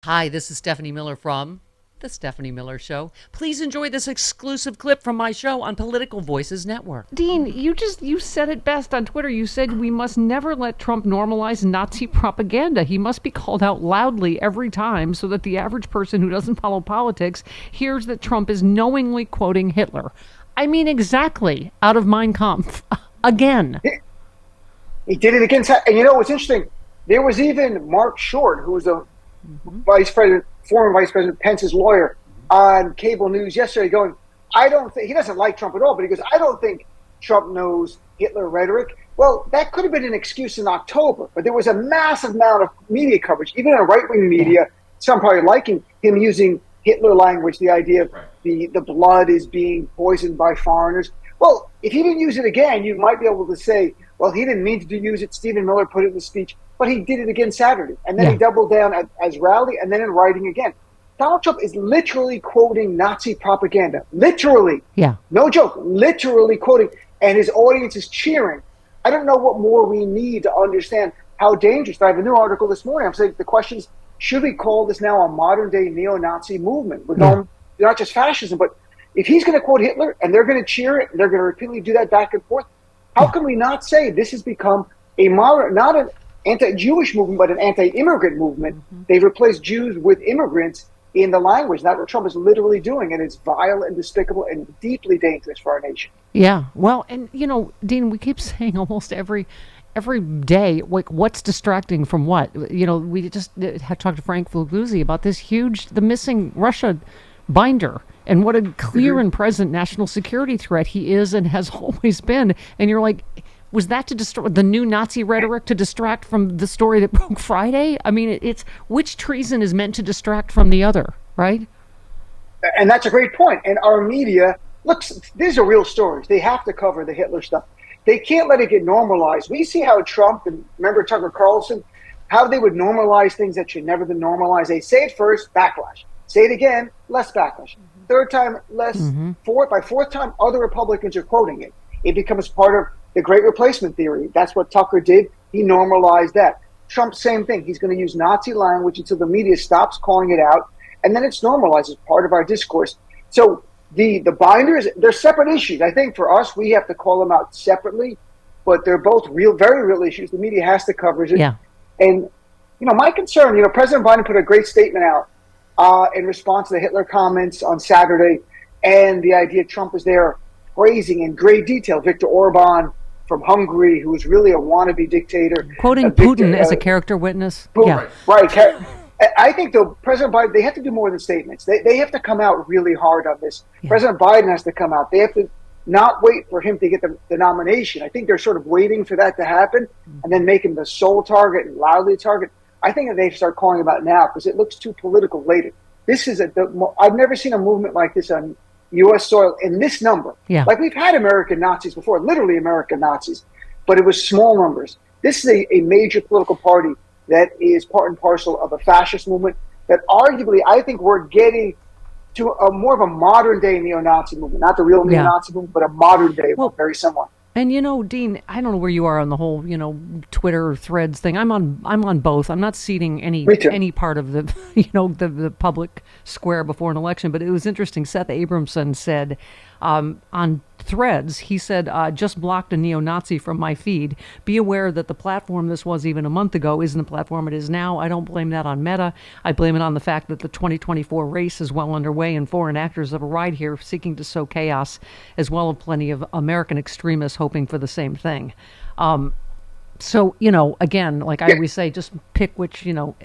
Hi, this is Stephanie Miller from The Stephanie Miller Show. Please enjoy this exclusive clip from my show on Political Voices Network. Dean, you said it best on Twitter. You said we must never let Trump normalize Nazi propaganda. He must be called out loudly every time so that the average person who doesn't follow politics hears that Trump is knowingly quoting Hitler. I mean, exactly, out of Mein Kampf. Again. He did it again. And you know what's interesting? There was even Mark Short, who was a vice president, former vice president Pence's lawyer, on cable news yesterday going, I don't think, he doesn't like Trump at all, but he goes, I don't think Trump knows Hitler rhetoric. Well, that could have been an excuse in October, but there was a massive amount of media coverage, even in right-wing media, some probably liking him using Hitler language, the idea of the blood is being poisoned by foreigners. Well, if he didn't use it again, you might be able to say, well, he didn't mean to use it. Stephen Miller put it in the speech, but he did it again Saturday. And then he doubled down as rally and then in writing again. Donald Trump is literally quoting Nazi propaganda. Literally. Yeah. No joke. Literally quoting. And his audience is cheering. I don't know what more we need to understand how dangerous. I have a new article this morning. I'm saying the question is, should we call this now a modern-day neo-Nazi movement? With not just fascism, but if he's going to quote Hitler and they're going to cheer it and they're going to repeatedly do that back and forth, how can we not say this has become a modern, not an anti-Jewish movement, but an anti-immigrant movement? Mm-hmm. They've replaced Jews with immigrants in the language. That's what Trump is literally doing, and it's vile and despicable and deeply dangerous for our nation. Yeah, well, and you know, Dean, we keep saying almost every day, like, what's distracting from what? You know, we just had talked to Frank Fugelsang about the missing Russia binder, and what a clear and present national security threat he is and has always been. And you're like, was that to destroy the new Nazi rhetoric, to distract from the story that broke Friday? I mean, it's which treason is meant to distract from the other, right? And that's a great point. And our media, look, these are real stories. They have to cover the Hitler stuff. They can't let it get normalized. We see how Trump, and remember Tucker Carlson, how they would normalize things that should never be normalized. They say it first, backlash. Say it again, less backlash. Third time, less. By fourth time, other Republicans are quoting it. It becomes part of the Great Replacement theory. That's what Tucker did. He normalized that. Trump, same thing. He's going to use Nazi language until the media stops calling it out, and then it's normalized as part of our discourse. So the binders, they're separate issues. I think for us, we have to call them out separately, but they're both real, very real issues. The media has to cover it. Yeah. And, you know, my concern, you know, President Biden put a great statement out in response to the Hitler comments on Saturday, and the idea Trump was there praising in great detail Viktor Orban from Hungary, who was really a wannabe dictator. Quoting Putin as a character witness. Putin, yeah. Right. I think, though, President Biden, they have to do more than statements. They have to come out really hard on this. Yeah. President Biden has to come out. They have to not wait for him to get the nomination. I think they're sort of waiting for that to happen and then make him the sole target and loudly target. I think that they start calling about now because it looks too political later. This is I've never seen a movement like this on U.S. soil in this number. Yeah. Like, we've had American Nazis before, literally American Nazis, but it was small numbers. This is a major political party that is part and parcel of a fascist movement that arguably I think we're getting to a more of a modern day neo-Nazi movement, not the real neo-Nazi movement, but a modern day one, very similar. And, you know, Dean, I don't know where you are on the whole, you know, Twitter threads thing. I'm on both. I'm not ceding any part of the, you know, the public square before an election. But it was interesting. Seth Abramson said on Threads, he said, just blocked a neo-Nazi from my feed. Be aware that the platform this was even a month ago isn't the platform it is now. I don't blame that on Meta. I blame it on the fact that the 2024 race is well underway and foreign actors have arrived here seeking to sow chaos, as well as plenty of American extremists hoping for the same thing. So, you know, again, like I always say, just pick which, you know,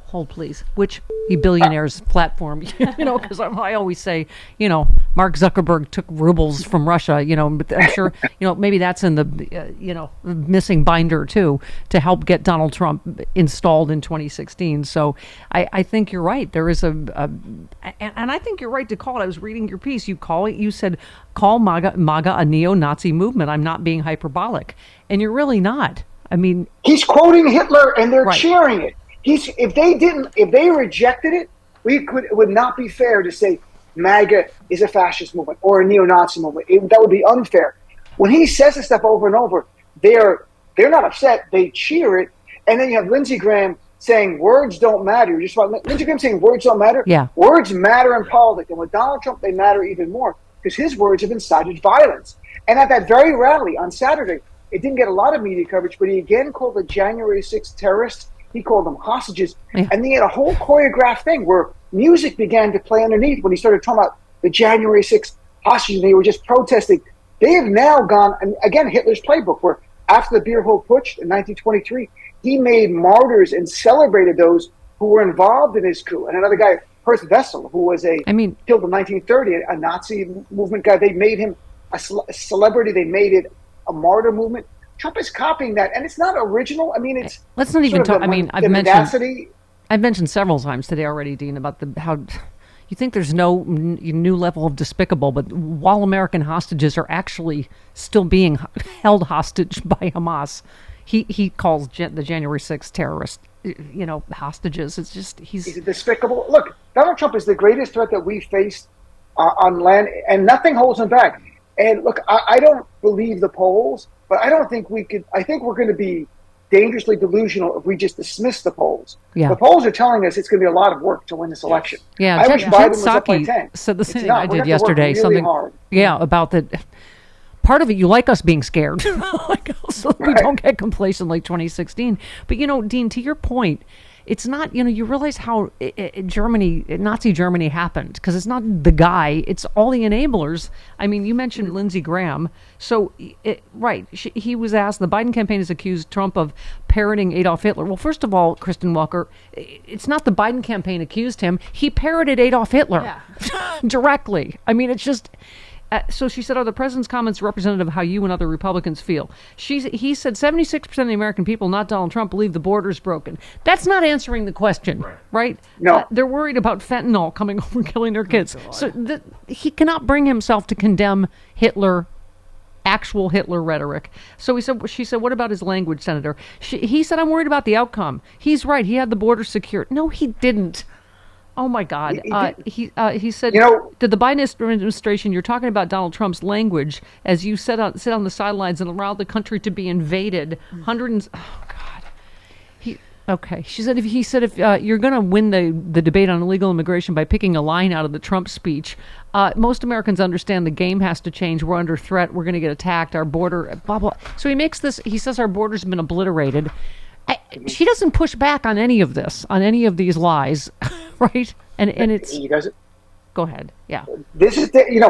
hold please, which billionaire's platform, you know, because I always say, you know, Mark Zuckerberg took rubles from Russia, you know, but I'm sure, you know, maybe that's in the, you know, missing binder too, to help get Donald Trump installed in 2016. So I think you're right. There is and I think you're right to call it. I was reading your piece. You said, call MAGA a neo-Nazi movement. I'm not being hyperbolic. And you're really not. I mean, he's quoting Hitler and they're cheering it. If they rejected it, it would not be fair to say MAGA is a fascist movement or a neo-Nazi movement. That would be unfair. When he says this stuff over and over, they're not upset. They cheer it. And then you have Lindsey Graham saying words don't matter. Just about Lindsey Graham saying words don't matter. Yeah. Words matter in politics. And with Donald Trump, they matter even more because his words have incited violence. And at that very rally on Saturday, it didn't get a lot of media coverage, but he again called the January 6th terrorists. He called them hostages. Yeah. And they had a whole choreographed thing where music began to play underneath when he started talking about the January 6th hostages. They were just protesting. They have now gone, and again, Hitler's playbook, where after the Beer Hall Putsch in 1923, he made martyrs and celebrated those who were involved in his coup. And another guy, Herth Wessel, who was killed in 1930, a Nazi movement guy. They made him a celebrity. They made it a martyr movement. Trump is copying that, and it's not original. I mean, it's let's not even talk. I've mentioned several times today already, Dean, about how you think there's no new level of despicable, but while American hostages are actually still being held hostage by Hamas, he calls the January 6th terrorist, hostages. It's just he's despicable. Look, Donald Trump is the greatest threat that we faced on land, and nothing holds him back. And look, I don't believe the polls, but I don't think we could. I think we're going to be dangerously delusional if we just dismiss the polls. Yeah. The polls are telling us it's going to be a lot of work to win this election. Yeah, I wish Biden was up by 10. Said the same thing I did yesterday. Really hard. Yeah, about that. Part of it, you like us being scared, so we don't get complacent like 2016. But Dean, to your point, it's not. You realize how Nazi Germany happened because it's not the guy; it's all the enablers. I mean, you mentioned Lindsey Graham, so he was asked. The Biden campaign has accused Trump of parroting Adolf Hitler. Well, first of all, Kristen Walker, it's not the Biden campaign accused him; he parroted Adolf Hitler directly. I mean, it's just. So she said, are the president's comments representative of how you and other Republicans feel? He said 76% of the American people, not Donald Trump, believe the border's broken. That's not answering the question, right? No. They're worried about fentanyl coming over and killing their kids. So he cannot bring himself to condemn actual Hitler rhetoric. So she said, what about his language, Senator? He said, I'm worried about the outcome. He's right. He had the border secured. No, he didn't. Oh my God! He said, "Did the Biden administration? You're talking about Donald Trump's language as you sit on the sidelines and allow the country to be invaded. Hundreds. Oh God. Okay. She said, if you're going to win the debate on illegal immigration by picking a line out of the Trump speech, most Americans understand the game has to change. We're under threat. We're going to get attacked. Our border. Blah blah. So he makes this. He says our border's been obliterated." She doesn't push back on any of this, on any of these lies, right? And it's. He doesn't. Go ahead. Yeah. This is in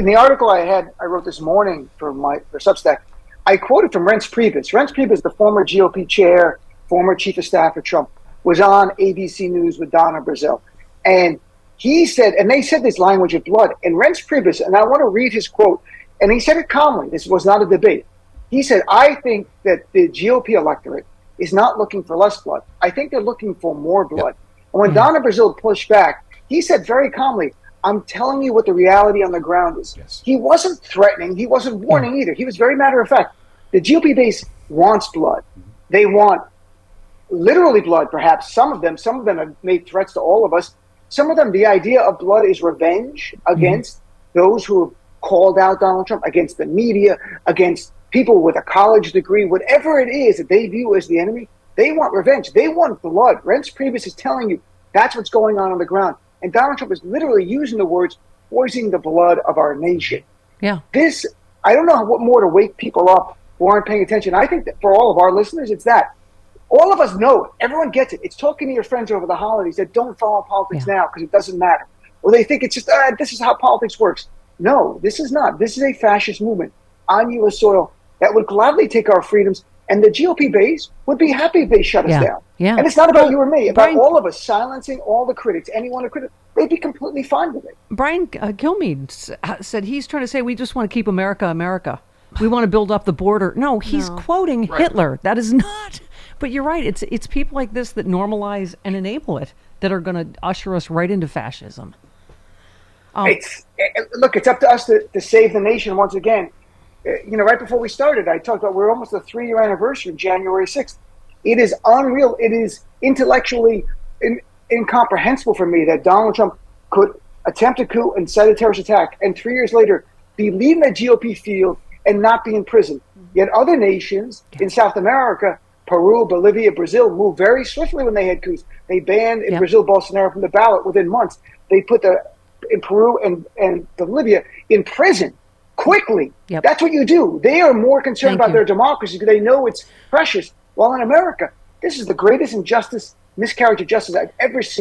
the article I wrote this morning for Substack. I quoted from Reince Priebus. Reince Priebus, the former GOP chair, former chief of staff of Trump, was on ABC News with Donna Brazile, and he said, and they said this language of blood. And Reince Priebus, and I want to read his quote, and he said it calmly. This was not a debate. He said, "I think that the GOP electorate is not looking for less blood. I think they're looking for more blood." And when Donna Brazile pushed back, he said very calmly, "I'm telling you what the reality on the ground is." Yes. He wasn't threatening. He wasn't warning either. He was very matter of fact. The GOP base wants blood. They want literally blood, perhaps. Some of them have made threats to all of us. Some of them, the idea of blood is revenge against those who have called out Donald Trump, against the media, against people with a college degree, whatever it is that they view as the enemy. They want revenge. They want blood. Reince Priebus is telling you that's what's going on the ground. And Donald Trump is literally using the words, poisoning the blood of our nation. Yeah. This, I don't know what more to wake people up who aren't paying attention. I think that for all of our listeners, it's that. All of us know it. Everyone gets it. It's talking to your friends over the holidays that don't follow politics now because it doesn't matter. Or they think it's just, this is how politics works. No, this is not. This is a fascist movement on U.S. soil that would gladly take our freedoms, and the GOP base would be happy if they shut us down. Yeah. And it's not about you or me, about all of us silencing all the critics. Anyone a critic, they'd be completely fine with it. Brian Kilmeade said he's trying to say we just want to keep America, America. We want to build up the border. No, he's quoting Hitler. That is not. But you're right. It's people like this that normalize and enable it that are going to usher us right into fascism. Look, it's up to us to save the nation once again. Right before we started, I talked about we're almost the 3-year anniversary of January 6th. It is unreal. It is intellectually incomprehensible for me that Donald Trump could attempt a coup and incite a terrorist attack, and 3 years later be leading the GOP field and not be in prison. Yet other nations in South America Peru, Bolivia, Brazil moved very swiftly when they had coups. They banned in Brazil Bolsonaro from the ballot within months. They put in Peru and Bolivia in prison quickly. That's what you do. They are more concerned about their democracy because they know it's precious. While in America, this is the greatest injustice, miscarriage of justice I've ever seen.